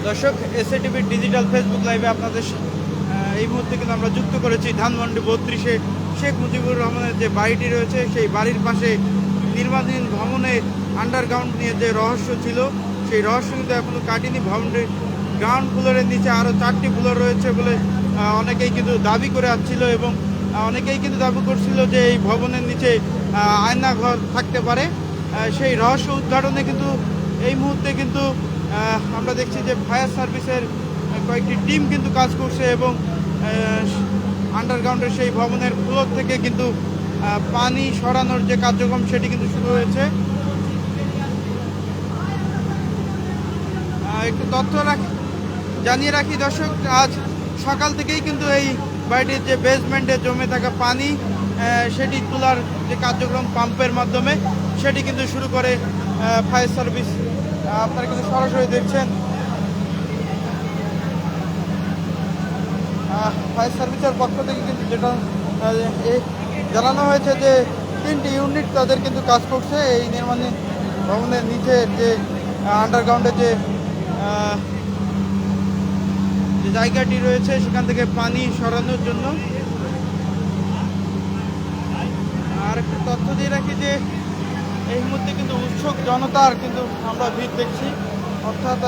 দর্শক, এসএটিভির digital Facebook লাইভে আপনাদের এই মুহূর্তে কিন্তু আমরা যুক্ত করেছি ধানমন্ডি 32-এ শেখ মুজিবুর রহমানের যে বাড়িটি রয়েছে সেই বাড়ির পাশে নির্মাণাধীন ভবনে আন্ডারগ্রাউন্ড নিয়ে যে রহস্য ছিল সেই রহস্য কিন্তু এখনো কাটেনি। ভবনটির গ্রাউন্ড ফ্লোরের নিচে আরও 4টি ফ্লোর রয়েছে বলে অনেকেই কিন্তু দাবি করে আসছিল এবং অনেকেই কিন্তু দাবি করছিল যে এই ভবনের নিচে আয়নাঘর থাকতে পারে। সেই রহস্য উদ্ঘাটনে কিন্তু এই মুহূর্তে কিন্তু আমরা দেখছি যে ফায়ার সার্ভিসের কয়েকটি টিম কিন্তু কাজ করছে এবং আন্ডারগ্রাউন্ডের সেই ভবনের ফ্লোর থেকে কিন্তু পানি সরানোর যে কার্যক্রম সেটি কিন্তু শুরু হয়েছে। একটু তথ্য জানিয়ে রাখি দর্শক, আজ সকাল থেকেই কিন্তু এই বাড়িটির যে বেসমেন্টে জমে থাকা পানি সেটি তোলার যে কার্যক্রম পাম্পের মাধ্যমে সেটি কিন্তু শুরু করে ফায়ার সার্ভিস। আপনারা কিন্তু সরাসরি দেখছেন ফায়ার সার্ভিসের পক্ষ থেকে কিন্তু যেটা জানানো হয়েছে যে 3টি ইউনিট তাদের কিন্তু কাজ করছে এই নির্মাণ ভবনের নিচে যে আন্ডারগ্রাউন্ডে যে জায়গাটি রয়েছে সেখান থেকে পানি সরানোর জন্য। আর একটু তথ্য দিয়ে রাখি যে এই মুহূর্তে কিন্তু উৎসুক জনতার কিন্তু আমরা ভিড় দেখছি, অর্থাৎ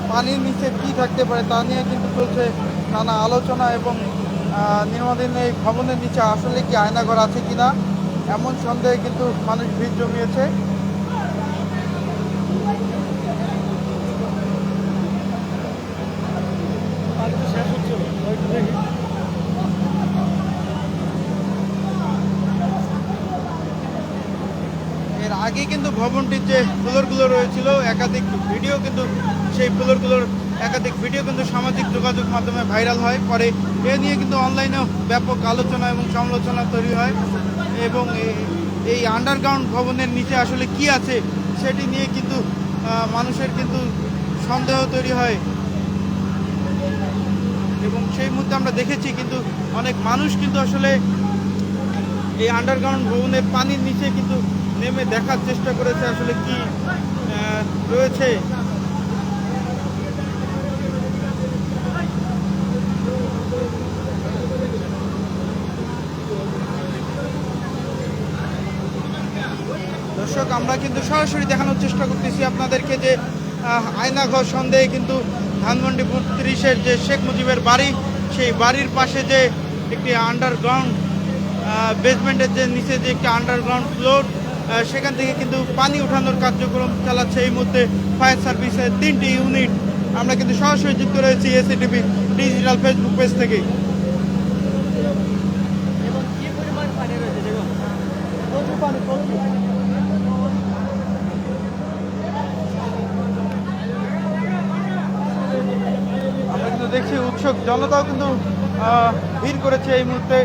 পানির নিচে কী থাকতে পারে তা নিয়ে কিন্তু চলছে নানা আলোচনা এবং নির্মাণাধীন এই ভবনের নিচে আসলে কি আয়নাঘর আছে কিনা এমন সন্দেহে কিন্তু মানুষ ভিড় জমিয়েছে। এর আগে কিন্তু ভবনটির যে ফ্লোরগুলো রয়েছিল একাধিক ভিডিও কিন্তু সেই ফ্লোরগুলোর একাধিক ভিডিও কিন্তু সামাজিক যোগাযোগ মাধ্যমে ভাইরাল হয়, পরে এ নিয়ে কিন্তু অনলাইনেও ব্যাপক আলোচনা এবং সমালোচনা তৈরি হয় এবং এই আন্ডারগ্রাউন্ড ভবনের নিচে আসলে কি আছে সেটি নিয়ে কিন্তু মানুষের কিন্তু সন্দেহ তৈরি হয় এবং সেই মুহূর্তে আমরা দেখেছি কিন্তু অনেক মানুষ কিন্তু আসলে এই আন্ডারগ্রাউন্ড ভবনের পানির নিচে কিন্তু নেমে দেখার চেষ্টা করেছে আসলে কি রয়েছে। দর্শক, আমরা কিন্তু সরাসরি দেখানোর চেষ্টা করতেছি আপনাদেরকে যে আয়নাঘর সন্দেহে কিন্তু ধানমন্ডি 32-এর যে শেখ মুজিবের বাড়ি সেই বাড়ির পাশে যে একটি আন্ডারগ্রাউন্ড বেসমেন্টের যে নিচে যে একটি আন্ডারগ্রাউন্ড ফ্লোর সেখান থেকে কিন্তু পানি ওঠানোর কার্যক্রম চালাচ্ছে এই মুহূর্তে ফায়ার সার্ভিসের 3টি ইউনিট। আমরা কিন্তু সরাসরি যুক্ত রয়েছি এসএটিভি ডিজিটাল ফেসবুক পেজ থেকে। আমরা কিন্তু দেখছি উৎসুক জনতাও কিন্তু ভিড় করেছে এই মুহূর্তে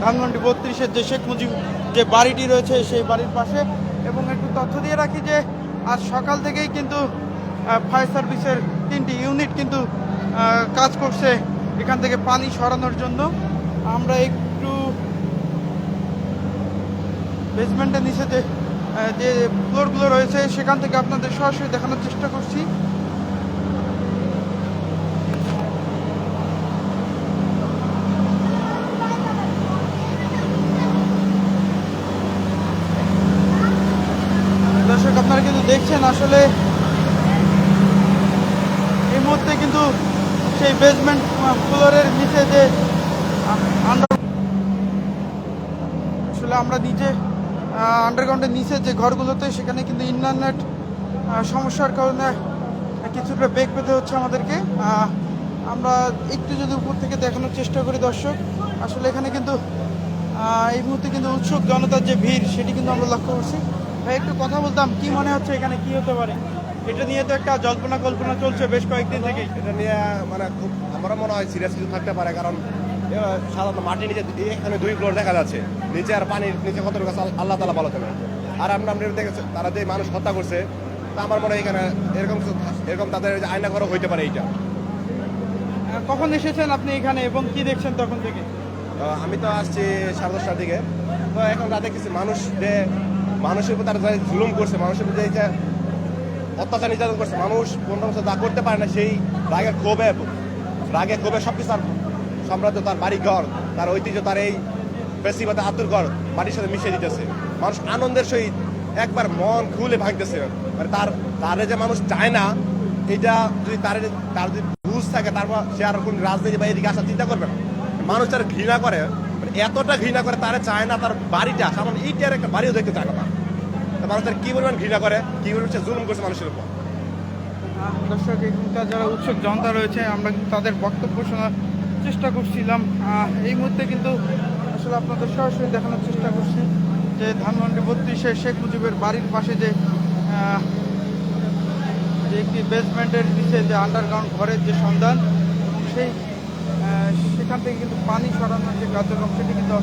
ধানমন্ডি 32-এর যে শেখ মুজিব যে বাড়িটি রয়েছে সেই বাড়ির পাশে। এবং একটু তথ্য দিয়ে রাখি যে আজ সকাল থেকেই কিন্তু ফায়ার সার্ভিসের 3টি ইউনিট কিন্তু কাজ করছে এখান থেকে পানি সরানোর জন্য। আমরা একটু বেসমেন্টের নিচে যে ফ্লোরগুলো রয়েছে সেখান থেকে আপনাদের সরাসরি দেখানোর চেষ্টা করছি। দর্শক, আপনারা কিন্তু দেখছেন আসলে এই মুহূর্তে কিন্তু সেই বেসমেন্ট ফ্লোরের নিচে যে আসলে আমরা নিচে আন্ডারগ্রাউন্ডের নিচে যে ঘরগুলোতে সেখানে কিন্তু ইন্টারনেট সমস্যার কারণে কিছুটা বেগ পেতে হচ্ছে আমাদেরকে। আমরা একটু যদি উপর থেকে দেখানোর চেষ্টা করি দর্শক, আসলে এখানে কিন্তু এই মুহূর্তে কিন্তু উৎসুক জনতার যে ভিড় সেটি কিন্তু আমরা লক্ষ্য করছি। ভাই, একটু কথা বলতাম, কি মনে হচ্ছে এখানে কি হতে পারে? এটা নিয়ে তো একটা জল্পনা কল্পনা চলছে বেশ কয়েকদিন থেকে। এটা নিয়ে মানে খুব আমার মনে হয় সিরিয়াস কিছু থাকতে পারে, কারণ সাধারণত মাটির নিচে এখানে 2 ফ্লোর দেখা যাচ্ছে, নিচে আর পানির নিচে কতটুকু আল্লাহ তাআলা ভালো থাকবে। আর আমরা দেখেছি তারা যে মানুষ হত্যা করছে, তা আমার মনে হয় এখানে এরকম তাদের আয়নাঘরও হইতে পারে। এইটা কখন এসেছেন আপনি এখানে এবং কি দেখছেন তখন থেকে? আমি তো আসছি 10:30টার দিকে। তো এখন রাতে কিছু মানুষ যে মানুষের উপর তারা জুলুম করছে, মানুষের উপর যে অত্যাচার নির্যাতন করছে, মানুষ 15 বছর যা করতে পারে না সেই রাগের ক্ষোভে সবকিছু তার সাম্রাজ্য, তার বাড়ি ঘর, তার ঐতিহ্য, তার এই বেশিবাদে আতুর ঘর মাটির সাথে মিশিয়ে দিতেছে। মানুষ আনন্দের সহিত একবার মন খুলে ভাঙতেছে। মানে তারে যে মানুষ চায় না, এটা যদি তার যদি বুঝ থাকে, তারপর সে আর কোন রাজনীতি বা এদিকে আসার চিন্তা করবে না। মানুষ তার ঘৃণা করে, মানে এতটা ঘৃণা করে, তারে চায় না তার বাড়িটা, সামান্য ইটের একটা বাড়িও দেখতে চায় না। মানুষ তার কি পরিমাণ ঘৃণা করে, কি পরিমাণ সে জুলুম করছে মানুষের উপর। দর্শক, এখানকার যারা উৎসুক জনতা রয়েছে আমরা কিন্তু তাদের বক্তব্য শোনার চেষ্টা করছিলাম। এই মুহূর্তে কিন্তু আসলে আপনাদের সরাসরি দেখানোর চেষ্টা করছি যে ধানমন্ডি 32-এ শেখ মুজিবের বাড়ির পাশে যে একটি বেসমেন্টের নিচে যে আন্ডারগ্রাউন্ড ঘরের যে সন্ধান, এবং সেখান থেকে কিন্তু পানি সরানোর যে কার্যক্রম সেটি কিন্তু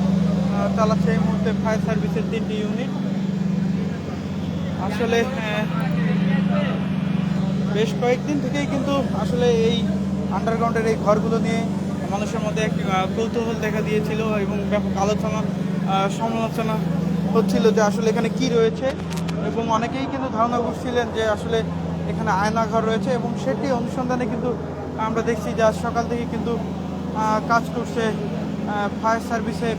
চালাচ্ছে এই মুহূর্তে ফায়ার সার্ভিসের 3টি ইউনিট। আসলে বেশ কয়েকদিন থেকেই কিন্তু আসলে এই আন্ডারগ্রাউন্ডের এই ঘরগুলো নিয়ে মানুষের মধ্যে একটি কৌতূহল দেখা দিয়েছিল এবং ব্যাপক আলোচনা সমালোচনা হচ্ছিল যে আসলে এখানে কি রয়েছে, এবং অনেকেই কিন্তু ধারণা করছিলেন যে আসলে এখানে আয়নাঘর রয়েছে, এবং সেটি অনুসন্ধানে কিন্তু আমরা দেখছি যে আজ সকাল থেকে কিন্তু কাজ করছে ফায়ার সার্ভিসের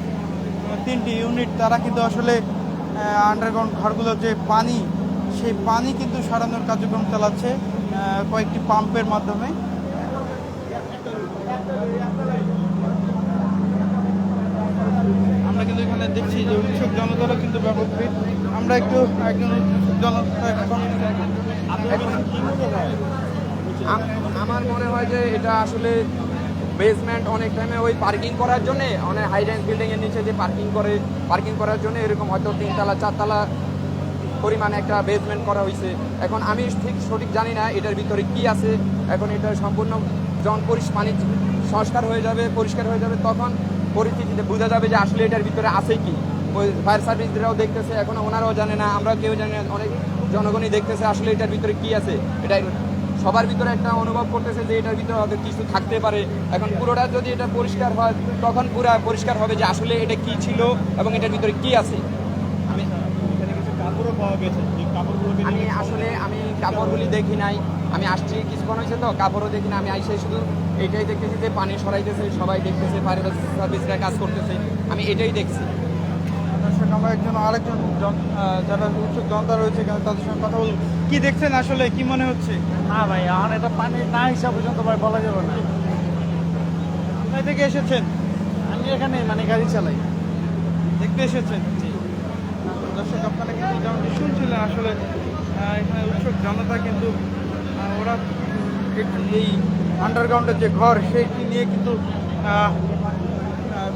3টি ইউনিট। তারা কিন্তু আসলে আন্ডারগ্রাউন্ড ঘরগুলোর যে পানি, সেই পানি কিন্তু সরানোর কার্যক্রম চালাচ্ছে কয়েকটি পাম্পের মাধ্যমে। আমরা কিন্তু এখানে দেখছি যে উৎসুক জনতারও কিন্তু ব্যাপক ভিড়। আমরা একজন উৎসুক জনতা আমার মনে হয় যে এটা আসলে বেসমেন্ট অনেক টাইমে ওই পার্কিং করার জন্য, অনেক হাই রেঞ্জ বিল্ডিং এর নিচে যে পার্কিং করার জন্য এরকম হয়তো 3তলা 4তলা পরিমাণে একটা বেসমেন্ট করা হয়েছে। এখন আমি সঠিক জানি না এটার ভিতরে কি আছে। এখন এটা সম্পূর্ণ যখন পানি সংস্কার হয়ে যাবে, পরিষ্কার হয়ে যাবে, তখন পরিস্থিতিতে বোঝা যাবে যে আসলে এটার ভিতরে আছে কি। ওই ফায়ার সার্ভিসরাও দেখতেছে, এখন ওনারাও জানে না, আমরা কেউ জানি না, অনেক জনগণই দেখতেছে আসলে এটার ভিতরে কি আছে। এটা সবার ভিতরে একটা অনুভব করতেছে যে এটার ভিতরে হয়তো কিছু থাকতে পারে। এখন পুরোটা যদি এটা পরিষ্কার হয়, তখন পুরো পরিষ্কার হবে যে আসলে এটা কি ছিল এবং এটার ভিতরে কি আছে। আমি কাপড়গুলি দেখি নাই, আমি আসছি কিছুক্ষণ হয়েছে তো, কাপড়ও দেখি না। আমি আইসে শুধু এটাই দেখতেছি যে পানি সরাইতেছে, সবাই দেখতেছে, ফায়ার সার্ভিসরা কাজ করতেছে, আমি এটাই দেখছি। আমরা আরেকজন যারা উৎসুক জনতা রয়েছে তাদের সঙ্গে কথা বলব। কি দেখছেন, আসলে কি মনে হচ্ছে? না ভাই, এখন এটা পানি না হিসাব পর্যন্ত ভাই বলা যাবে না। কোথায় থেকে এসেছেন? আমি এখানে মানে গাড়ি চালাই। দেখতে এসেছেন? দর্শক, আপনারা কিন্তু যেমনটি শুনছিলেন, আসলে এখানে উৎসুক জনতা কিন্তু ওরা এই আন্ডারগ্রাউন্ডের যে ঘর সেইটি নিয়ে কিন্তু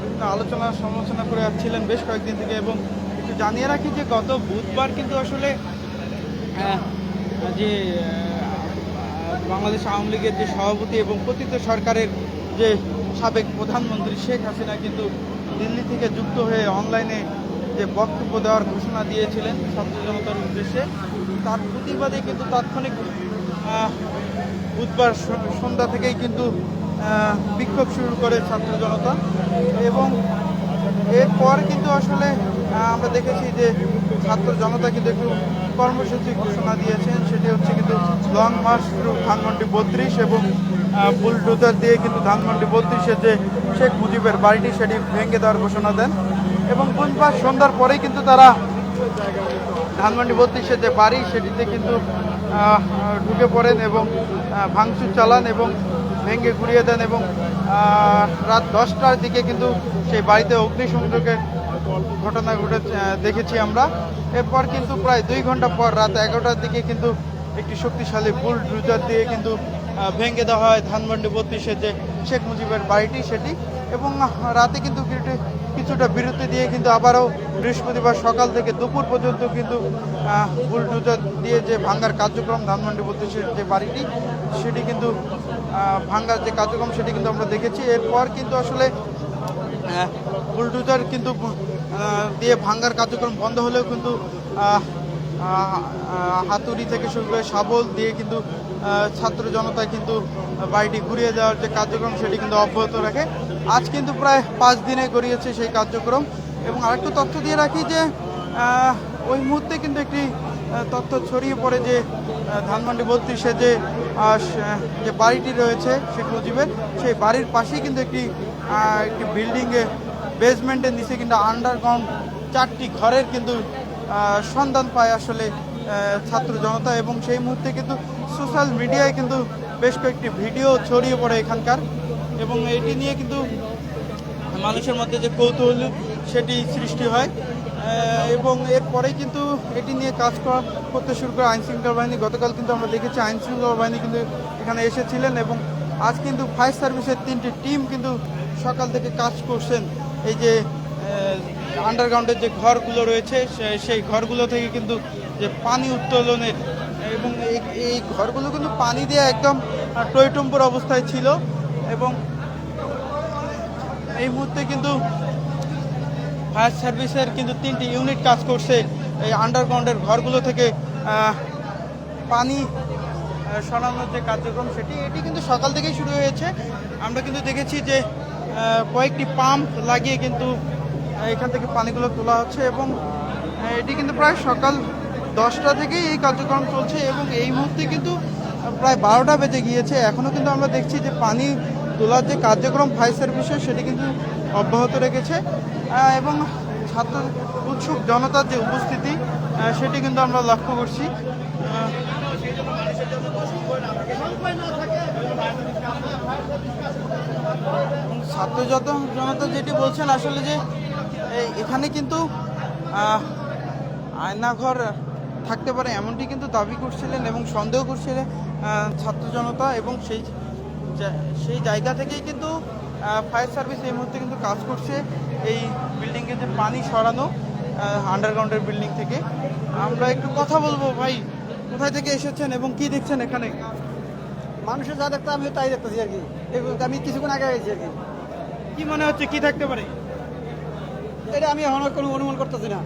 বিভিন্ন আলোচনা সমালোচনা করে আসছিলেন বেশ কয়েকদিন থেকে। এবং একটু জানিয়ে রাখি যে গত বুধবার কিন্তু আসলে যে বাংলাদেশ আওয়ামী লীগের যে সভাপতি এবং পতিত সরকারের যে সাবেক প্রধানমন্ত্রী শেখ হাসিনা কিন্তু দিল্লি থেকে যুক্ত হয়ে অনলাইনে যে বক্তব্য দেওয়ার ঘোষণা দিয়েছিলেন ছাত্র জনতার উদ্দেশ্যে, তার প্রতিবাদে কিন্তু তাৎক্ষণিক বুধবার সন্ধ্যা থেকেই কিন্তু বিক্ষোভ শুরু করে ছাত্র জনতা। এবং এরপর কিন্তু আসলে আমরা দেখেছি যে ছাত্র জনতা কিন্তু একটু কর্মসূচি ঘোষণা দিয়েছেন, সেটি হচ্ছে কিন্তু লং মার্চ থ্রু ধানমন্ডি 32 এবং বুলডোজার দিয়ে কিন্তু ধানমন্ডি 32-এর যে শেখ মুজিবের বাড়িটি সেটি ভেঙে দেওয়ার ঘোষণা দেন। এবং বুধবার সন্ধ্যার পরেই কিন্তু তারা ধানমন্ডি 32-এর যে বাড়ি সেটিতে কিন্তু ঢুকে পড়েন এবং ভাঙচুর চালান এবং ভেঙে গুড়িয়ে দেন। এবং রাত 10টার দিকে কিন্তু সেই বাড়িতে অগ্নিসংযোগের ঘটনা দেখেছি আমরা। এরপর কিন্তু প্রায় 2 ঘন্টা পর রাত 11টার দিকে কিন্তু একটি শক্তিশালী বুলডোজার দিয়ে কিন্তু ভেঙে দেওয়া হয় ধানমন্ডি 32-এর যে শেখ মুজিবের বাড়িটি সেটি। এবং রাতে কিন্তু কিছুটা বিরতি দিয়ে কিন্তু আবারও বৃহস্পতিবার সকাল থেকে দুপুর পর্যন্ত কিন্তু বুলডোজার দিয়ে যে ভাঙ্গার কার্যক্রম ধানমন্ডি 32-এর যে বাড়িটি সেটি কিন্তু ভাঙ্গার যে কার্যক্রম সেটি কিন্তু আমরা দেখেছি। এরপর কিন্তু আসলে বুলডোজার কিন্তু দিয়ে ভাঙ্গার কার্যক্রম বন্ধ হলেও কিন্তু হাতুড়ি থেকে শুরু করে শাবল দিয়ে কিন্তু ছাত্র জনতা কিন্তু বাড়িটি ঘুরিয়ে দেওয়ার যে কার্যক্রম সেটি কিন্তু অব্যাহত রাখে। আজ কিন্তু প্রায় 5 দিনে গড়িয়েছে সেই কার্যক্রম। এবং আরেকটু তথ্য দিয়ে রাখি যে ওই মুহূর্তে কিন্তু একটি তথ্য ছড়িয়ে পড়ে যে ধানমন্ডি 32-এ যে যে বাড়িটি রয়েছে শেখ মুজিবের, সেই বাড়ির পাশেই কিন্তু একটি বিল্ডিংয়ে বেসমেন্টের নিচে কিন্তু আন্ডারগ্রাউন্ড 4টি ঘরের কিন্তু সন্ধান পায় আসলে ছাত্র জনতা, এবং সেই মুহূর্তে কিন্তু সোশ্যাল মিডিয়ায় কিন্তু বেশ কয়েকটি ভিডিও ছড়িয়ে পড়ে এখানকার, এবং এটি নিয়ে কিন্তু মানুষের মধ্যে যে কৌতূহল সেটি সৃষ্টি হয়, এবং এরপরেই কিন্তু এটি নিয়ে কাজ করতে শুরু করে আইনশৃঙ্খলা বাহিনী। গতকাল কিন্তু আমরা দেখেছি আইনশৃঙ্খলা বাহিনী কিন্তু এখানে এসেছিলেন, এবং আজ কিন্তু ফায়ার সার্ভিসের 3টি টিম কিন্তু সকাল থেকে কাজ করছেন এই যে আন্ডারগ্রাউন্ডের যে ঘরগুলো রয়েছে সেই ঘরগুলো থেকে কিন্তু যে পানি উত্তোলনের, এবং এই ঘরগুলো কিন্তু পানি দিয়ে একদম টইটুম্বুর অবস্থায় ছিল, এবং এই মুহূর্তে কিন্তু ফায়ার সার্ভিসের কিন্তু 3টি ইউনিট কাজ করছে এই আন্ডারগ্রাউন্ডের ঘরগুলো থেকে পানি সরানোর যে কার্যক্রম এটি কিন্তু সকাল থেকেই শুরু হয়েছে। আমরা কিন্তু দেখেছি যে কয়েকটি পাম্প লাগিয়ে কিন্তু এখান থেকে পানিগুলো তোলা হচ্ছে, এবং এটি কিন্তু প্রায় সকাল 10টা থেকেই এই কার্যক্রম চলছে, এবং এই মুহূর্তে কিন্তু প্রায় 12টা বেজে গিয়েছে। এখনও কিন্তু আমরা দেখছি যে পানি তোলার যে কার্যক্রম ফায়ার সার্ভিসের সেটি কিন্তু অব্যাহত রেখেছে, এবং ছাত্র উৎসুক জনতার যে উপস্থিতি সেটি কিন্তু আমরা লক্ষ্য করছি। ছাত্র জনতা যেটি বলছেন আসলে যে এখানে কিন্তু আয়নাঘর থাকতে পারে এমনটি কিন্তু দাবি করছিলেন এবং সন্দেহ করছিলেন ছাত্র জনতা, এবং সেই জায়গা থেকেই কিন্তু ফায়ার সার্ভিস এই মুহূর্তে কিন্তু কাজ করছে এই বিল্ডিংয়ে যে পানি সরানো আন্ডারগ্রাউন্ডের বিল্ডিং থেকে। আমরা একটু কথা বলবো, ভাই কোথায় থেকে এসেছেন এবং কি দেখছেন এখানে? মানুষের যা দেখতে আমি তাই দেখতেছি আর কি, আমি কিছুক্ষণ আগে গেছি আর কি। কি মনে হচ্ছে কি থাকতে পারে? এটা আমি এখন কোনো অনুমান করতেছি না।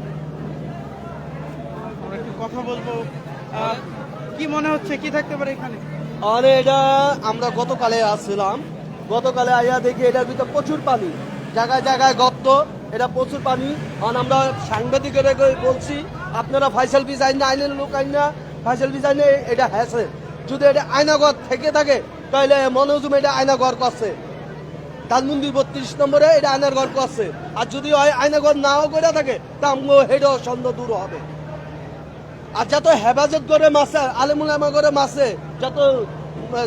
আমরা একটু কথা বলবো, কি মনে হচ্ছে কি থাকতে পারে এখানে? আরে এটা আমরা গতকালে আসছিলাম, গতকালে আইয়া দেখি এটার ভিতরে প্রচুর পানি, জায়গায় জায়গায় গর্ত, এটা প্রচুর পানি। আর আমরা সাংবাদিকের বলছি আপনারা ফাইসাল বিজ আইনের লোক আইনা ফাইসাল বিজ আইনে এটা হ্যাসে, যদি এটা আয়নাঘর থেকে থাকে তাহলে মনোজুম এটা আয়নাঘর করছে, ধানমন্ডি 32 নম্বরে এটা আয়নাঘর করছে। আর যদি আয়নাঘর নাও করে থাকে তা হেডও সন্দেহ দূর হবে। আর যত হেফাজত করে মাসে আলেমুলামা করে মাসে, যত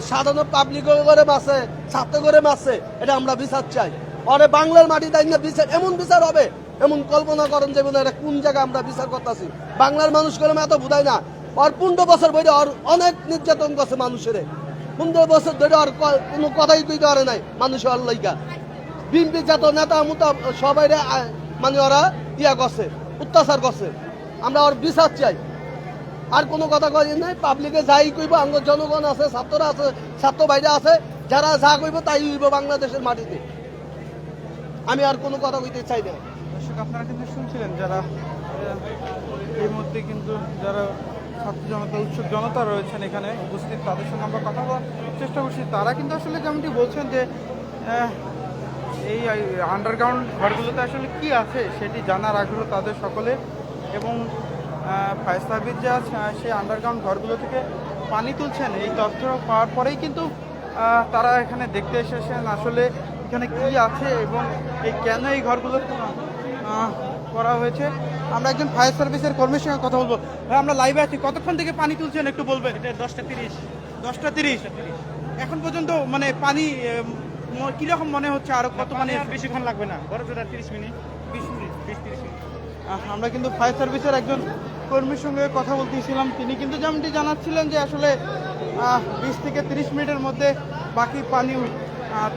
সাধারণ পাবলিক করে মাসে, ছাত্র করে মাসে, এটা আমরা বিচার চাই। আর বাংলার মাটি তাই না বিচার, এমন বিচার হবে, এমন কল্পনা করেন যে এটা কোন জায়গায় আমরা বিচার করতেছি। বাংলার মানুষ করে এত বুঝায় না। আর 15 বছর বইটা আর অনেক নির্যাতন করছে মানুষের, 15 বছর ধরে আর কোনো কথাই কইতে পারে নাই মানুষের আল্লাইকা। বিএনপি যত নেতা মুতা সবাই মানে ওরা ইয়া করছে, অত্যাচার করছে। আমরা ওর বিচার চাই, আর কোনো কথা কই নাই। পাবলিকে যাই কইব, আমার জনগণ আছে, ছাত্ররা আছে, ছাত্র ভাইরা আছে, যারা যা কইব তাই হইব বাংলাদেশের মাটিতে। আমি আর কোনো কথা কইতে চাই না। দর্শক আপনারা কিন্তু শুনছিলেন যারা এই মুহূর্তে কিন্তু যারা ছাত্র জনতা উৎসুক জনতা রয়েছেন এখানে উপস্থিত, তাদের সঙ্গে আমরা কথা বলার চেষ্টা করছি। তারা কিন্তু আসলে যেমনটি বলছেন যে এই আন্ডারগ্রাউন্ড ঘরগুলোতে আসলে কি আছে সেটি জানার আগ্রহ তাদের সকলে, এবং ফায়ার সার্ভিস যে আছে সেই আন্ডারগ্রাউন্ড ঘরগুলো থেকে পানি তুলছেন এই তথ্য পাওয়ার পরেই কিন্তু তারা এখানে দেখতে এসেছেন আসলে এখানে কি আছে এবং কেন এই ঘরগুলো করা হয়েছে। আমরা একজন ফায়ার সার্ভিসের কর্মীর সঙ্গে কথা বলবো। ভাই আমরা লাইভে আছি, কতক্ষণ থেকে পানি তুলছেন একটু বলবেন? 10টা 30। এখন পর্যন্ত মানে পানি কিরকম মনে হচ্ছে? আরো কত পানি? বেশিক্ষণ লাগবে না, বড় জোর 30 মিনিট, 20 মিনিট। আমরা কিন্তু ফায়ার সার্ভিসের একজন কর্মীর সঙ্গে কথা বলতেছিলাম, তিনি কিন্তু যেমনটি জানাচ্ছিলেন যে আসলে 20 থেকে 30 মিনিটের মধ্যে বাকি পানি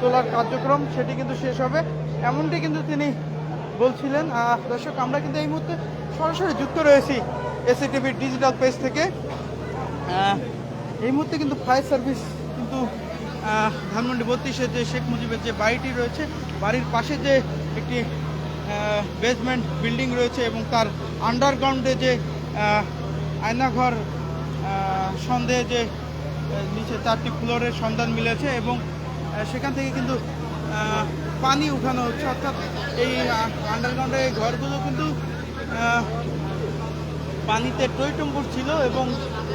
তোলার কার্যক্রম সেটি কিন্তু শেষ হবে, এমনটি কিন্তু তিনি বলছিলেন। দর্শক আমরা কিন্তু এই মুহূর্তে সরাসরি যুক্ত রয়েছি এসিটিভির ডিজিটাল পেজ থেকে। এই মুহূর্তে কিন্তু ফায়ার সার্ভিস কিন্তু ধানমন্ডি 32-এ যে শেখ মুজিবের যে বাড়িটি রয়েছে, বাড়ির পাশে যে একটি বেসমেন্ট বিল্ডিং রয়েছে এবং তার আন্ডারগ্রাউন্ডে যে আয়নাঘর সন্দেহে যে নিচে 4টি ফ্লোরের সন্ধান মিলেছে, এবং সেখান থেকে কিন্তু পানি উঠানো হচ্ছে। অর্থাৎ এই আন্ডারগ্রাউন্ডে এই ঘরগুলো কিন্তু পানিতে টইটুম্বুর ছিল এবং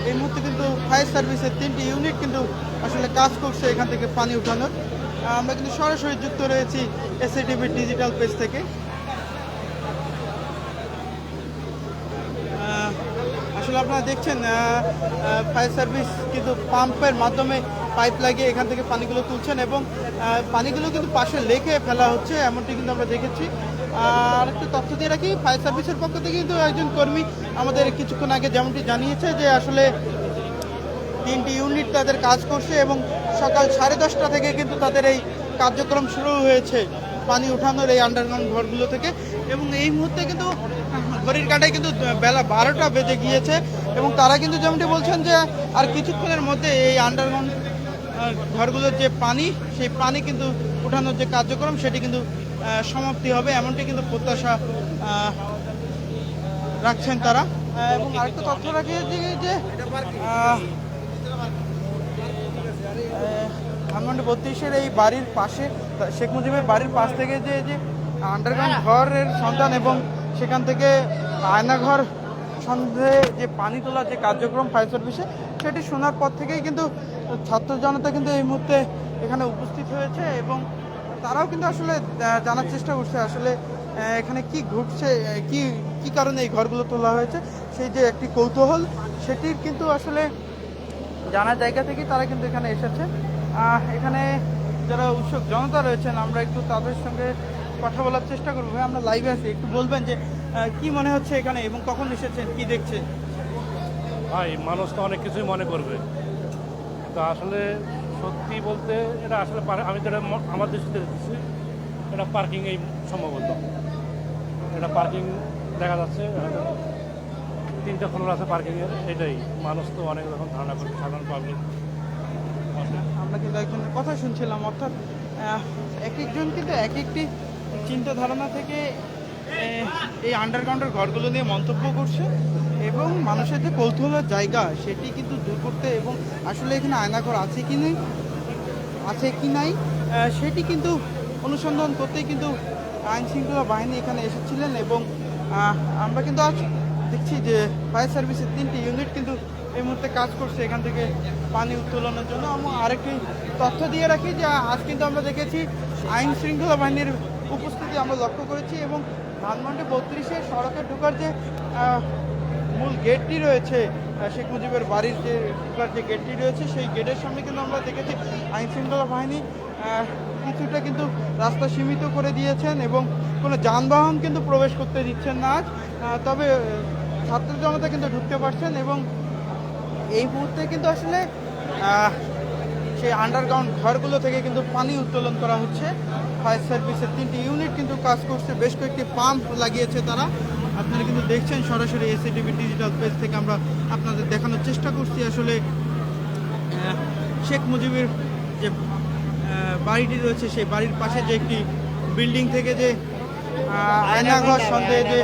এই মুহূর্তে কিন্তু ফায়ার সার্ভিসের 3টি ইউনিট কিন্তু আসলে কাজ করছে এখান থেকে পানি উঠানোর। আমরা কিন্তু সরাসরি যুক্ত রয়েছি এসএটিভি ডিজিটাল পেজ থেকে। আসলে আপনারা দেখছেন ফায়ার সার্ভিস কিন্তু পাম্পের মাধ্যমে পাইপ লাগিয়ে এখান থেকে পানিগুলো তুলছেন এবং পানিগুলো কিন্তু পাশে লেকে ফেলা হচ্ছে, এমনটি কিন্তু আমরা দেখেছি। আর একটু তথ্য দিয়ে রাখি, ফায়ার সার্ভিসের পক্ষ থেকে কিন্তু একজন কর্মী আমাদের কিছুক্ষণ আগে যেমনটি জানিয়েছে যে আসলে 3টি ইউনিট তাদের কাজ করছে এবং সকাল 10:30 থেকে কিন্তু তাদের এই কার্যক্রম শুরু হয়েছে পানি উঠানোর এই আন্ডারগ্রাউন্ড ঘরগুলো থেকে। এবং এই মুহূর্তে কিন্তু ঘড়ির কাঁটায় কিন্তু বেলা 12টা বেজে গিয়েছে এবং তারা কিন্তু যেমনটি বলছেন যে আর কিছুক্ষণের মধ্যে এই আন্ডারগ্রাউন্ড ঘরগুলোর যে পানি, সেই পানি কিন্তু উঠানোর যে কার্যক্রম সেটি কিন্তু সমাপ্তি হবে, এমনটি কিন্তু প্রত্যাশা রাখছেন তারা। এবং আরেকটা তথ্য রাখি যে ধানমন্ডি 32-এর এই বাড়ির পাশে শেখ মুজিবের বাড়ির পাশ থেকে যে আন্ডারগ্রাউন্ড ঘরের সন্ধান এবং সেখান থেকে আয়নাঘর সন্দেহে যে পানি তোলার যে কার্যক্রম ফায়ার সার্ভিসে, সেটি শোনার পর থেকেই কিন্তু ছাত্র জনতা কিন্তু এই মুহূর্তে এখানে উপস্থিত হয়েছে এবং তারাও কিন্তু আসলে জানার চেষ্টা করছে আসলে এখানে কি ঘটছে, কি কারণে এই ঘরগুলো তোলা হয়েছে, সেই যে একটি কৌতূহল সেটির কিন্তু আসলে জানার জায়গা থেকে তারা কিন্তু এখানে এসেছে। এখানে যারা উৎসুক জনতা রয়েছেন আমরা একটু তাদের সঙ্গে কথা বলার চেষ্টা করবো। ভাই, আমরা লাইভে আছি, একটু বলবেন যে কি মনে হচ্ছে এখানে এবং কখন এসেছেন, কি দেখছেন? ভাই, মানুষ তো অনেক কিছুই মনে করবে, তো আসলে সত্যি বলতে এটা আসলে আমি যেটা আমার দৃষ্টিতে দেখতেছি এটা পার্কিং, এই সম্ভবত এটা পার্কিং দেখা যাচ্ছে, 3টে ফ্লোর আছে পার্কিংয়ের, এটাই মানুষ তো অনেক রকম ধারণা করবে সাধারণ পাবলিক। আমরা কিন্তু একজনের কথা শুনছিলাম, অর্থাৎ এক একজন কিন্তু এক একটি চিন্তা ধারণা থেকে এই আন্ডারগ্রাউন্ডের ঘরগুলো নিয়ে মন্তব্য করছে এবং মানুষের যে কৌতূহলের জায়গা সেটি কিন্তু দূর করতে এবং আসলে এখানে আয়নাঘর আছে কি নাই সেটি কিন্তু অনুসন্ধান করতেই কিন্তু আইন শৃঙ্খলা বাহিনী এখানে এসেছিলেন। এবং আমরা কিন্তু আজ দেখছি যে ফায়ার সার্ভিসের 3টি ইউনিট কিন্তু এই মুহূর্তে কাজ করছে এখান থেকে পানি উত্তোলনের জন্য। আমরা আরেকটি তথ্য দিয়ে রাখি যে আজ কিন্তু আমরা দেখেছি আইন শৃঙ্খলা বাহিনীর উপস্থিতি আমরা লক্ষ্য করেছি এবং ধানমন্ডি 32-এ সড়কে ঢোকার যে মূল গেটটি রয়েছে, শেখ মুজিবের বাড়ির যে ঢোকার যে গেটটি রয়েছে, সেই গেটের সামনে কিন্তু আমরা দেখেছি আইন শৃঙ্খলা বাহিনী কিছুটা কিন্তু রাস্তা সীমিত করে দিয়েছেন এবং কোনো যানবাহন কিন্তু প্রবেশ করতে দিচ্ছেন না আজ। তবে ছাত্র জনতা কিন্তু ঢুকতে পারছেন এবং এই মুহূর্তে কিন্তু আসলে সেই আন্ডারগ্রাউন্ড ঘরগুলো থেকে কিন্তু পানি উত্তোলন করা হচ্ছে। ফায়ার সার্ভিসের 3টি ইউনিট কিন্তু কাজ করছে, বেশ কয়েকটি পাম্প লাগিয়েছে তারা। আপনারা কিন্তু দেখছেন সরাসরি এসএটিভি ডিজিটাল পেজ থেকে আমরা আপনাদের দেখানোর চেষ্টা করছি আসলে শেখ মুজিবের যে বাড়িটি রয়েছে সেই বাড়ির পাশে যে একটি বিল্ডিং থেকে যে আয়নাঘর সন্দেহে যে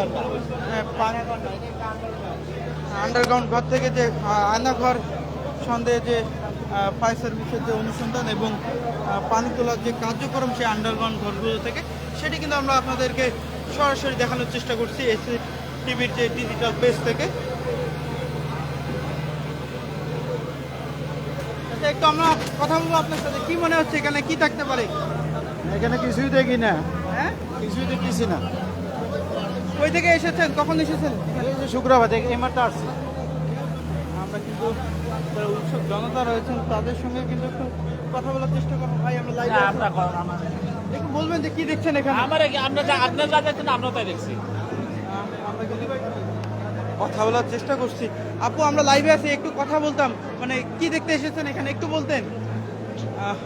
আন্ডারগ্রাউন্ড ঘর থেকে যে আয়নাঘর সন্দেহে যে ফায়ার সার্ভিসের যে অনুসন্ধান এবং পানি তোলার যে কার্যক্রম সেই আন্ডারগ্রাউন্ড ঘরগুলো থেকে, সেটি কিন্তু আমরা আপনাদেরকে সরাসরি দেখানোর চেষ্টা করছি এসএটিভির যে ডিজিটাল পেজ থেকে। একটু আমরা কথা বলবো আপনার সাথে, কি মনে হচ্ছে এখানে কি থাকতে পারে? এখানে কিছুই দেখি না, হ্যাঁ, কিছুই দেখতেছি না। কই থেকে এসেছেন, কখন এসেছেন? শুক্রবার থেকে এই মাত্র আসছি। আমরা কিন্তু যারা উৎসুক জনতা রয়েছেন তাদের সঙ্গে কিন্তু একটু কথা বলার চেষ্টা করবো। ভাই, আমরা লাইভে একটু বলবেন যে কি দেখছেন এখানে? আমরা যা দেখছেন আমরা তাই দেখছি। আমরা কিন্তু কথা বলার চেষ্টা করছি। আপু, আমরা লাইভে আছি, একটু কথা বলতাম, মানে কি দেখতে এসেছেন এখানে একটু বলতেন।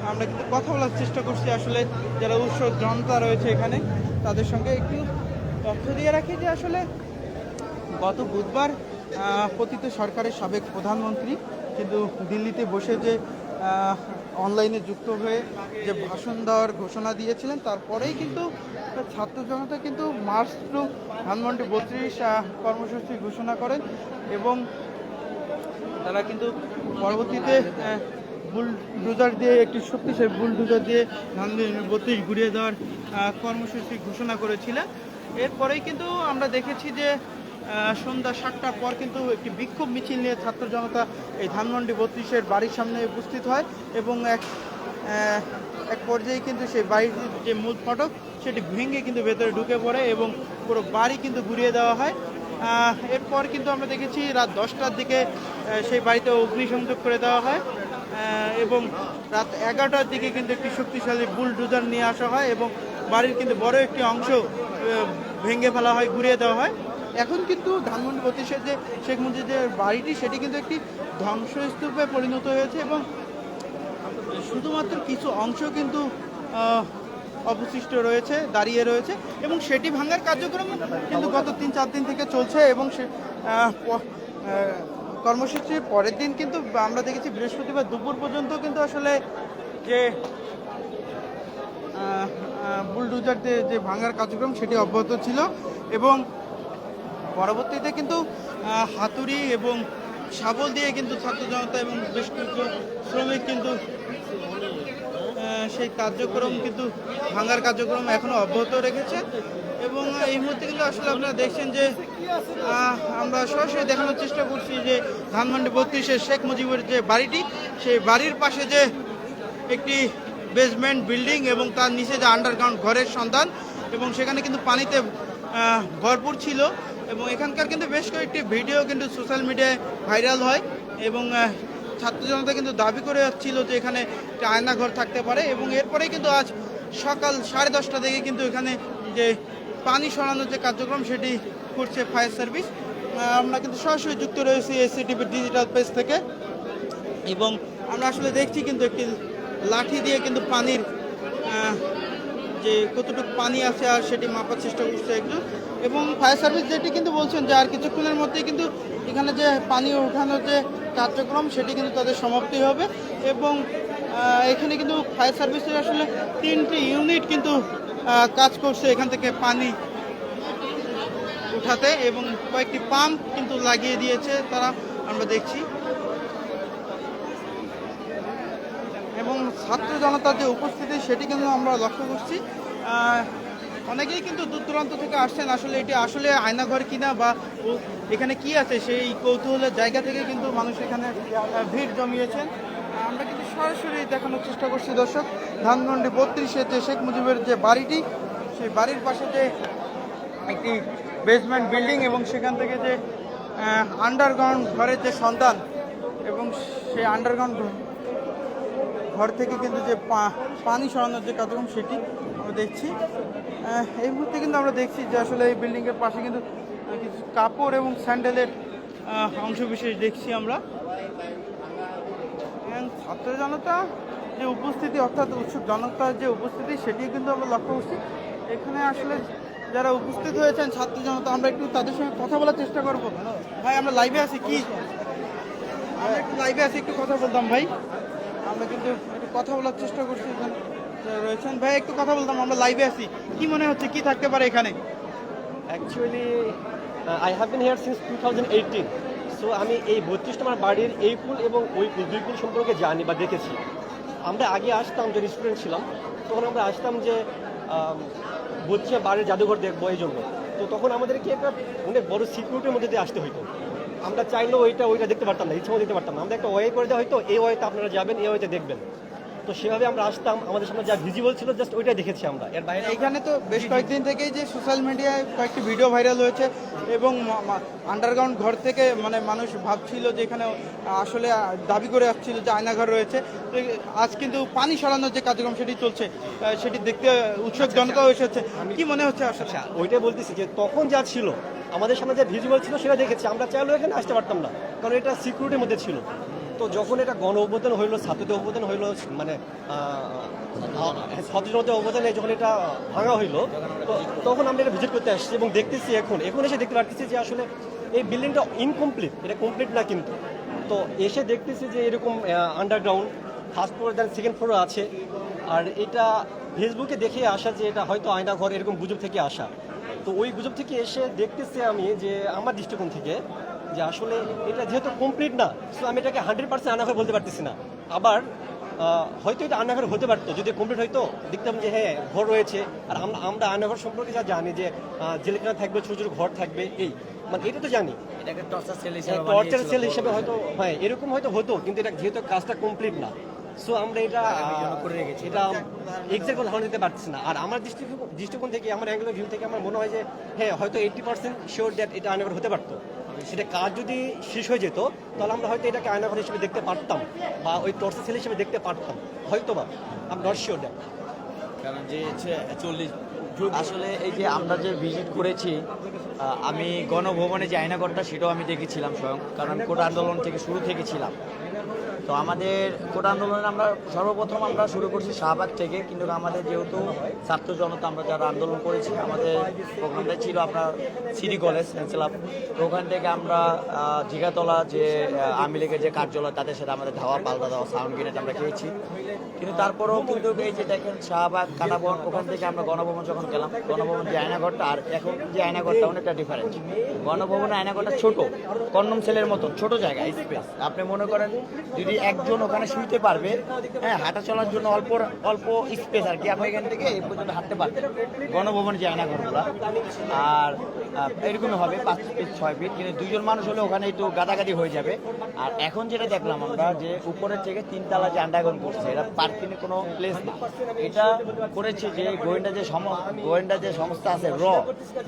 আমরা কিন্তু কথা বলার চেষ্টা করছি আসলে যারা উৎসুক জনতা রয়েছে এখানে তাদের সঙ্গে একটু তথ্য দিয়ে রাখি যে আসলে গত বুধবার পতিত সরকারের সাবেক প্রধানমন্ত্রী কিন্তু দিল্লিতে বসে যে অনলাইনে যুক্ত হয়ে যে ভাষণ দেওয়ার ঘোষণা দিয়েছিলেন, তারপরেই কিন্তু ছাত্র জনতা কিন্তু মার্চ টু ধানমন্ডি 32 কর্মসূচি ঘোষণা করেন এবং তারা কিন্তু পরবর্তীতে বুলডোজার দিয়ে একটি শক্তিশালী বুলডোজার দিয়ে ধানমন্ডি 32 ঘুরিয়ে দেওয়ার কর্মসূচি ঘোষণা করেছিলেন। এরপরেই কিন্তু আমরা দেখেছি যে সন্ধ্যা 7টার পর কিন্তু একটি বিক্ষোভ মিছিল নিয়ে ছাত্র জনতা এই ধানমন্ডি 32-এর বাড়ির সামনে উপস্থিত হয় এবং এক পর্যায়ে কিন্তু সেই বাড়ির যে মূল ফটক সেটি ভেঙে কিন্তু ভেতরে ঢুকে পড়ে এবং পুরো বাড়ি কিন্তু ঘুরিয়ে দেওয়া হয়। এরপর কিন্তু আমরা দেখেছি রাত 10টার দিকে সেই বাড়িতে অগ্নিসংযোগ করে দেওয়া হয় এবং রাত 11টার দিকে কিন্তু একটি শক্তিশালী বুলডোজার নিয়ে আসা হয় এবং বাড়ির কিন্তু বড় একটি অংশ ভেঙে ফেলা হয়, ঘুরিয়ে দেওয়া হয়। এখন কিন্তু ধানমন্ডি 32-এর যে শেখ মুজিবের বাড়িটি সেটি কিন্তু একটি ধ্বংসস্তূপে পরিণত হয়েছে এবং শুধুমাত্র কিছু অংশ কিন্তু অবশিষ্ট রয়েছে, দাঁড়িয়ে রয়েছে এবং সেটি ভাঙার কার্যক্রম কিন্তু গত 3-4 দিন থেকে চলছে এবং সে কর্মসূচির পরের দিন কিন্তু আমরা দেখেছি বৃহস্পতিবার দুপুর পর্যন্ত কিন্তু আসলে যে বুলডোজার যে ভাঙার কার্যক্রম সেটি অব্যাহত ছিল এবং পরবর্তীতে কিন্তু হাতুড়ি এবং শাবল দিয়ে কিন্তু ছাত্র জনতা এবং বেশ কিছু শ্রমিক কিন্তু সেই কার্যক্রম কিন্তু ভাঙার কার্যক্রম এখনো অব্যাহত রেখেছে এবং এই মুহূর্তে কিন্তু আসলে আপনারা দেখছেন যে আমরা সরাসরি দেখানোর চেষ্টা করছি যে ধানমন্ডি 32-এর শেখ মুজিবের যে বাড়িটি সেই বাড়ির পাশে যে একটি বেসমেন্ট বিল্ডিং এবং তার নিচে যে আন্ডারগ্রাউন্ড ঘরের সন্ধান এবং সেখানে কিন্তু পানিতে ভরপুর ছিল এবং এখানকার কিন্তু বেশ কয়েকটি ভিডিও কিন্তু সোশ্যাল মিডিয়ায় ভাইরাল হয় এবং ছাত্র জনতা কিন্তু দাবি করে যাচ্ছিল যে এখানে একটা আয়নাঘর থাকতে পারে এবং এরপরেই কিন্তু আজ সকাল 10:30 থেকে কিন্তু এখানে যে পানি সরানোর যে কার্যক্রম সেটি করছে ফায়ার সার্ভিস। আমরা কিন্তু সরাসরি যুক্ত রয়েছি এসসিটিভি ডিজিটাল পেজ থেকে এবং আমরা আসলে দেখছি কিন্তু একটি লাঠি দিয়ে কিন্তু পানির যে কতটুকু পানি আছে আর সেটি মাপার চেষ্টা করছে একজন এবং ফায়ার সার্ভিস যেটি কিন্তু বলছেন যে আর কিছুক্ষণের মধ্যেই কিন্তু এখানে যে পানি ওঠানোর যে কার্যক্রম সেটি কিন্তু তাদের সমাপ্তি হবে এবং এখানে কিন্তু ফায়ার সার্ভিসের আসলে 3টি ইউনিট কিন্তু কাজ করছে এখান থেকে পানি উঠাতে এবং কয়েকটি পাম্প কিন্তু লাগিয়ে দিয়েছে তারা, আমরা দেখছি এবং ছাত্র জনতার যে উপস্থিতি সেটি কিন্তু আমরা লক্ষ্য করছি। অনেকেই কিন্তু দূর দূরান্ত থেকে আসছেন আসলে এটি আসলে আয়নাঘর কিনা বা এখানে কি আছে সেই কৌতূহলের জায়গা থেকে কিন্তু মানুষ এখানে ভিড় জমিয়েছেন। আমরা কিন্তু সরাসরি দেখানোর চেষ্টা করছি দর্শক ধানমন্ডি 32-এর যে শেখ মুজিবের যে বাড়িটি সেই বাড়ির পাশে যে একটি বেসমেন্ট বিল্ডিং এবং সেখান থেকে যে আন্ডারগ্রাউন্ড ঘরের যে সন্ধান এবং সেই আন্ডারগ্রাউন্ড ঘর থেকে কিন্তু যে পানি সরানোর যে কার্যক্রম সেটি আমরা দেখছি। এই মুহূর্তে কিন্তু আমরা দেখছি যে আসলে এই বিল্ডিংয়ের পাশে কিন্তু কিছু কাপড় এবং স্যান্ডেলের অংশবিশেষ দেখছি আমরা। ছাত্র জনতা যে উপস্থিতি অর্থাৎ উৎসুক জনতার যে উপস্থিতি সেটি কিন্তু আমরা লক্ষ্য করছি। এখানে আসলে যারা উপস্থিত হয়েছেন ছাত্র জনতা আমরা একটু তাদের সঙ্গে কথা বলার চেষ্টা করবো। ভাই আমরা লাইভে আছি, কি আমরা একটু লাইভে আছি, একটু কথা বলতাম ভাই, আমরা কিন্তু একটু কথা বলার চেষ্টা করছি। এখানে রয়েছেন ভাই, একটু কথা বলতাম, আমরা লাইভে আছি, কি মনে হচ্ছে কি থাকতে পারে এখানে? Actually I have been here since 2018, so আমি এই 32 নম্বর বাড়ির এই পুল এবং ওই পুল, দুই পুল সম্পর্কে জানি বা দেখেছি। আমরা আগে আসতাম, যখন স্টুডেন্ট ছিলাম তখন আমরা আসতাম যে 32 বাড়ির জাদুঘর দেখবো এই জন্য। তো তখন আমাদেরকে একটা অনেক বড় সিকিউরিটির মধ্যে দিয়ে আসতে হইতো। আমরা চাইলেও ওইটা দেখতে পারতাম না, ইচ্ছা মতো দেখতে পারতাম না। আমরা একটা ওয়ে করে দেওয়া হয়তো এই ওয়েতে আপনারা যাবেন, এই ওয়েতে দেখবেন। তো সেভাবে আমরা আসতাম, আমাদের সামনে যা ভিজিবল ছিল জাস্ট ওইটাই দেখেছি আমরা, এর বাইরে। এখানে তো বেশ কয়েকদিন থেকেই যে সোশ্যাল মিডিয়ায় কয়েকটি ভিডিও ভাইরাল হয়েছে এবং আন্ডারগ্রাউন্ড ঘর থেকে মানে মানুষ ভাবছিল যে এখানে আসলে দাবি করে আসছিল যে আয়নাঘর রয়েছে। তো আজ কিন্তু পানি সরানোর যে কার্যক্রম সেটি চলছে, সেটি দেখতে উৎসুক জনতাও এসেছে। কি মনে হচ্ছে আসলে? ওইটাই বলতেছি যে তখন যা ছিল আমাদের সামনে যা ভিজিবল ছিল সেটা দেখেছি। আমরা চাইলেও এখানে আসতে পারতাম না, কারণ এটা সিকিউরিটির মধ্যে ছিল। তো যখন এটা গণ অভ্যুত্থান হইলো, ছাত্রদের অভ্যুত্থান হইলো, মানে ছাত্রজনতার অভ্যুত্থানে যখন এটা ভাঙা হইলো, তো তখন আমরা এটা ভিজিট করতে আসছি এবং দেখতেছি এখন এসে দেখতে পারতেছি যে আসলে এই বিল্ডিংটা ইনকমপ্লিট, এটা কমপ্লিট না কিন্তু। তো এসে দেখতেছি যে এরকম underground first floor then second floor আছে। আর এটা ফেসবুকে দেখে আসা যে এটা হয়তো আয়নাঘর, এরকম গুজব থেকে আসা। তো ওই গুজব থেকে এসে দেখতেছি আমি যে আমার দৃষ্টিকোণ থেকে যে আসলে এটা যেহেতু কমপ্লিট না, সো আমি এটাকে 100% আয়নাঘর বলতে পারতেছি না। আবার হয়তো এটা আয়নাঘর হতে পারতো যদি কমপ্লিট হয়তো, দেখতাম যে হ্যাঁ ঘর রয়েছে। আর আমরা আয়নাঘর সম্পর্কে যা জানি যে জেলখানা থাকবে, ছোটো ছোটো ঘর থাকবে, এই মানে এটা তো জানি এটাকে টর্চার সেল টর্চার সেল হিসেবে হয়তো হ্যাঁ এরকম হয়তো হতো, কিন্তু এটা যেহেতু কাজটা কমপ্লিট না, সো আমরা এটা করে রেখেছি। এটা এক্সাক্ট ধারণা দিতে পারছি না। আর আমার দৃষ্টিকোণ থেকে, আমার অ্যাঙ্গেল ভিউ থেকে আমার মনে হয় যে হ্যাঁ হয়তো 80% শিওর দ্যাট এটা আয়নাঘর হতে পারতো। সেটা কাজ যদি শেষ হয়ে যেত তাহলে আমরা হয়তো এটাকে আয়নাঘর হিসেবে দেখতে পারতাম বা ওই টর্চার সেল হিসেবে দেখতে পারতাম হয়তো বা, আমি নট শিওর দ্যাট। কারণ যে 40 আসলে এই যে আমরা যে ভিজিট করেছি, আমি গণভবনে যে আয়নাঘরটা সেটাও আমি দেখেছিলাম স্বয়ং, কারণ আমি কোটা আন্দোলন থেকে শুরু থেকে ছিলাম। তো আমাদের কোটা আন্দোলনে আমরা সর্বপ্রথম আমরা শুরু করছি শাহবাগ থেকে, কিন্তু আমাদের যেহেতু ছাত্র জনতা আমরা যারা আন্দোলন করেছি, আমাদের প্রোগ্রামটা ছিল আপনার সিটি কলেজ ক্লাব। তো ওখান থেকে আমরা জিগাতলা যে আওয়ামী লীগের যে কার্যালয় তাদের সাথে আমাদের ধাওয়া পাল্টা দেওয়া সাউন্ড গ্রেনেড আমরা খেয়েছি। কিন্তু তারপরেও কিন্তু এই যে দেখেন শাহবাগ কাটাবন, ওখান থেকে আমরা গণভবন যখন গেলাম, গণভবন যে আয়নাঘরটা আর এখন যে আয়নাঘরটা অনেকটা ডিফারেন্ট। গণভবনের আয়নাঘরটা ছোট, কন্ডম সেলের মতো ছোট জায়গা, স্পেস। আপনি মনে করেন যদি একজন ওখানে শুইতে পারবে, হ্যাঁ হাঁটা চলার জন্য অল্প অল্প স্পেস আর কি, আপনি এখান থেকে এই পর্যন্ত হাঁটতে পারবেন গণভবনের যে আয়নাঘরগুলো। আর এরকমই হবে 5 ফিট 6 ফিট, কিন্তু 2 জন মানুষ হলে ওখানে একটু গাদাগাদি হয়ে যাবে। আর এখন যেটা দেখলাম আমরা যে উপরের থেকে 3 তলা যে আন্ডারগ্রাউন্ড করছে, এটা পার্কিংয়ের কোনো প্লেস না। এটা করেছে যে গোয়েন্দা যে সংস্থা আছে র,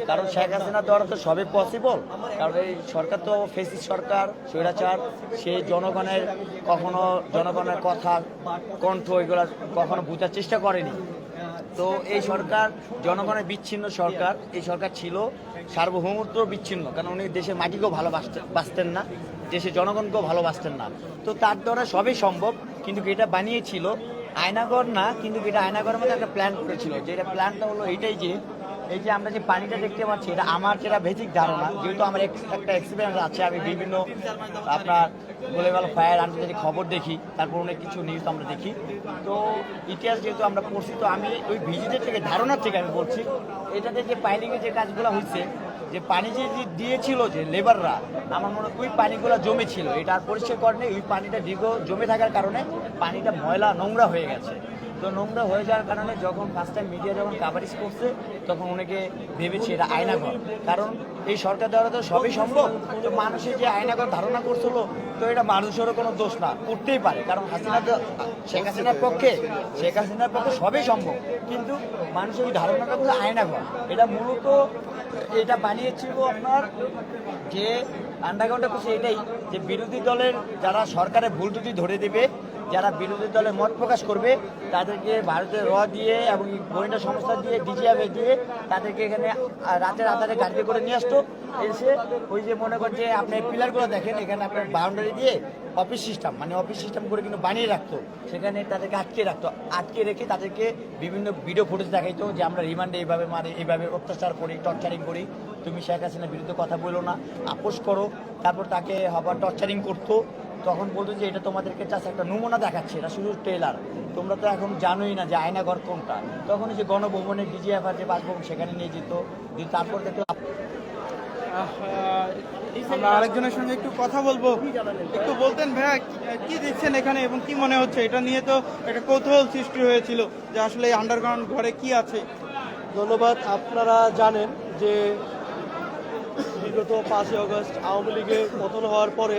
কারণ শেখ হাসিনা দ্বারা তো সবই পসিবল। কারণ এই সরকার তো ফেসিস্ট সরকার, স্বৈরাচার, সে কখনো জনগণের কথা কণ্ঠ এগুলো কখনো বোঝার চেষ্টা করেনি। তো এই সরকার জনগণের বিচ্ছিন্ন সরকার, এই সরকার ছিল সার্বভৌমত্ব বিচ্ছিন্ন, কারণ উনি দেশের মাটিকেও ভালোবাসতেন না, দেশের জনগণকেও ভালোবাসতেন না। তো তার দ্বারা সবই সম্ভব, কিন্তু এটা বানিয়েছিল আয়নাঘর না, কিন্তু এটা আয়নাঘরের মধ্যে একটা প্ল্যান করেছিল। যে এটা প্ল্যানটা হলো এইটাই যে এই যে আমরা যে পানিটা দেখতে পাচ্ছি, এটা আমার যেটা বেসিক ধারণা, যেহেতু আমার একটা এক্সপিরিয়েন্স আছে, আমি বিভিন্ন আপনার বলে গেল ফায়ার আন্তর্জাতিক খবর দেখি, তারপর অনেক কিছু নিউজ আমরা দেখি। তো ইতিহাস যেহেতু আমরা পড়ছি, তো আমি ওই ভিজিটের থেকে ধারণার থেকে আমি বলছি, এটাতে যে পাইলিংয়ের যে কাজগুলো হয়েছে, যে পানি যে দিয়েছিল যে লেবাররা, আমার মনে হয় ওই পানিগুলো জমে ছিল, এটা আর পরিষ্কার করেনি। ওই পানিটা দীর্ঘ জমে থাকার কারণে পানিটা ময়লা নোংরা হয়ে গেছে। তো নোংরা হয়ে যাওয়ার কারণে যখন ফার্স্ট টাইম মিডিয়া যখন কাভারেজ করছে, তখন অনেকে ভেবেছে এটা আয়নাঘর, কারণ এই সরকার দ্বারা তো সবই সম্ভব। তো মানুষের যে আয়নাঘর ধারণা করছিল, তো এটা মানুষেরও কোনো দোষ না, করতেই পারে, কারণ শেখ হাসিনার পক্ষে সবই সম্ভব। কিন্তু মানুষের ওই ধারণাটা করছে আয়নাঘর। এটা মূলত এটা বানিয়েছিল আপনার যে আন্ডারগ্রাউন্ডটা করছে এটাই, যে বিরোধী দলের যারা সরকারের ভুল ত্রুটি ধরে দেবে, যারা বিরোধী দলের মত প্রকাশ করবে, তাদেরকে ভারতের র দিয়ে এবং গোয়েন্দা সংস্থা দিয়ে ডিজিএফএ দিয়ে তাদেরকে এখানে রাতের আধারে গাড়ি করে নিয়ে আসতো। এসে ওই যে মনে করেন যে আপনি পিলারগুলো দেখেন, এখানে আপনার বাউন্ডারি দিয়ে অফিস সিস্টেম করে কিন্তু বানিয়ে রাখতো, সেখানে তাদেরকে আটকে রেখে তাদেরকে বিভিন্ন ভিডিও ফুটেজ দেখাইতো যে আমরা রিমান্ডে এইভাবে মারি, এইভাবে অত্যাচার করি, টর্চারিং করি, তুমি শেখ হাসিনার বিরুদ্ধে কথা বলো না, আপোষ করো। তারপর তাকে আবার টর্চারিং করতো। তখন বলতো যে এটা তোমাদেরকে জাস্ট একটা নমুনা দেখাচ্ছে, এটা শুধু ট্রেলার, তোমরা তো এখন জানোই না যে আয়নাঘর কোনটা। তখন যে গণভবনের ডিজিএফআর যে বাসভবন সেখানে নিয়ে যেত। তারপর দেখলাম আমরা আরেকজনের সঙ্গে একটু কথা বলবো। একটু বলতেন ভাইয়া, কি দেখছেন এখানে এবং কি মনে হচ্ছে? এটা নিয়ে তো একটা কৌতূহল সৃষ্টি হয়েছিল যে আসলে এই আন্ডারগ্রাউন্ড ঘরে কি আছে। ধন্যবাদ। আপনারা জানেন যে বিগত 5 আগস্ট আওয়ামী লীগের পতন হওয়ার পরে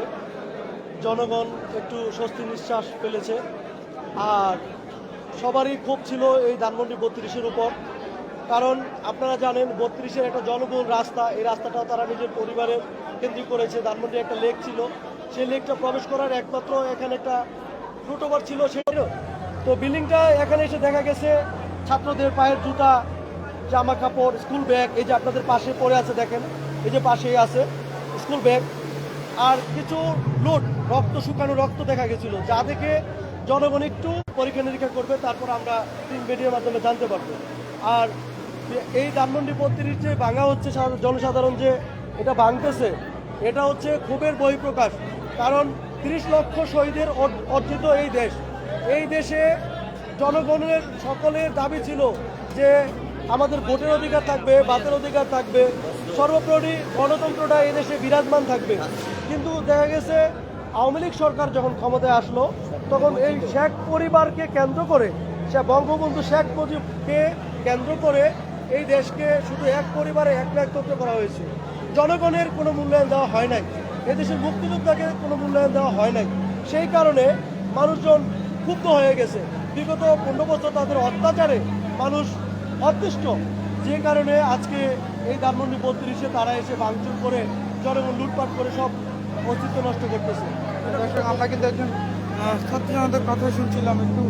জনগণ একটু স্বস্তি নিঃশ্বাস ফেলেছে। আর সবারই ক্ষোভ ছিল এই ধানমন্ডি 32-এর উপর, কারণ আপনারা জানেন 32-এর একটা জনবহুল রাস্তা, এই রাস্তাটাও তারা নিজের পরিবারের কেন্দ্রিক করেছে। ধানমন্ডি একটা লেক ছিল, সেই লেকটা প্রবেশ করার একমাত্র এখানে একটা ফুটওভার ছিল। তো বিল্ডিংটা এখানে এসে দেখা গেছে ছাত্রদের পায়ের জুতা, জামা কাপড়, স্কুল ব্যাগ, এই যে আপনাদের পাশে পড়ে আছে দেখেন, এই যে পাশেই আছে স্কুল ব্যাগ, আর কিছু লুট, শুকানো রক্ত দেখা গেছিল, যা দেখে জনগণ একটু পরীক্ষা নিরীক্ষা করবে, তারপর আমরা প্রিন্ট মিডিয়ার মাধ্যমে জানতে পারবো। আর এই ধানমন্ডি 32 যে ভাঙা হচ্ছে, জনসাধারণ যে এটা ভাঙতেছে, এটা হচ্ছে ক্ষোভের বহিঃপ্রকাশ। কারণ 30 লক্ষ শহীদের অর্জিত এই দেশে জনগণের সকলের দাবি ছিল যে আমাদের ভোটের অধিকার থাকবে, বাতের অধিকার থাকবে, সর্বোপরি গণতন্ত্রটা এই দেশে বিরাজমান থাকবে। কিন্তু দেখা গেছে আওয়ামী লীগ সরকার যখন ক্ষমতায় আসলো, তখন এই শেখ পরিবারকে কেন্দ্র করে, সে বঙ্গবন্ধু শেখ মুজিবকে কেন্দ্র করে এই দেশকে শুধু এক পরিবারে একত্রিত করা হয়েছে। জনগণের কোনো মূল্যায়ন দেওয়া হয় নাই, এদেশের মুক্তিযোদ্ধাকে কোনো মূল্যায়ন দেওয়া হয় নাই। সেই কারণে মানুষজন ক্ষুব্ধ হয়ে গেছে। বিগত 15 বছর তাদের অত্যাচারে মানুষ অতিষ্ঠ, যে কারণে আজকে এই ধানমন্ডি 32-এ তারা এসে ভাঙচুর করে জনগণ লুটপাট করে সব অস্তিত্ব নষ্ট করতেছে। দর্শক, আমরা কিন্তু একজন ছাত্র জনতার কথা শুনছিলাম, একটু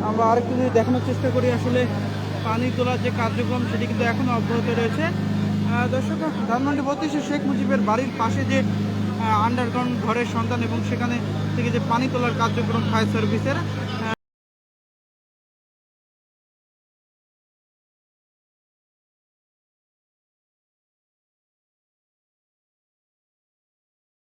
আমরা আরেকটু যদি দেখানোর চেষ্টা করি আসলে পানি তোলার যে কার্যক্রম সেটি কিন্তু এখনো অব্যাহত রয়েছে। দর্শক, ধানমন্ডি 32-এ শেখ মুজিবের বাড়ির পাশে যে আন্ডারগ্রাউন্ড ঘরের সন্তান এবং সেখানে থেকে যে পানি তোলার কার্যক্রম ফায়ার সার্ভিসের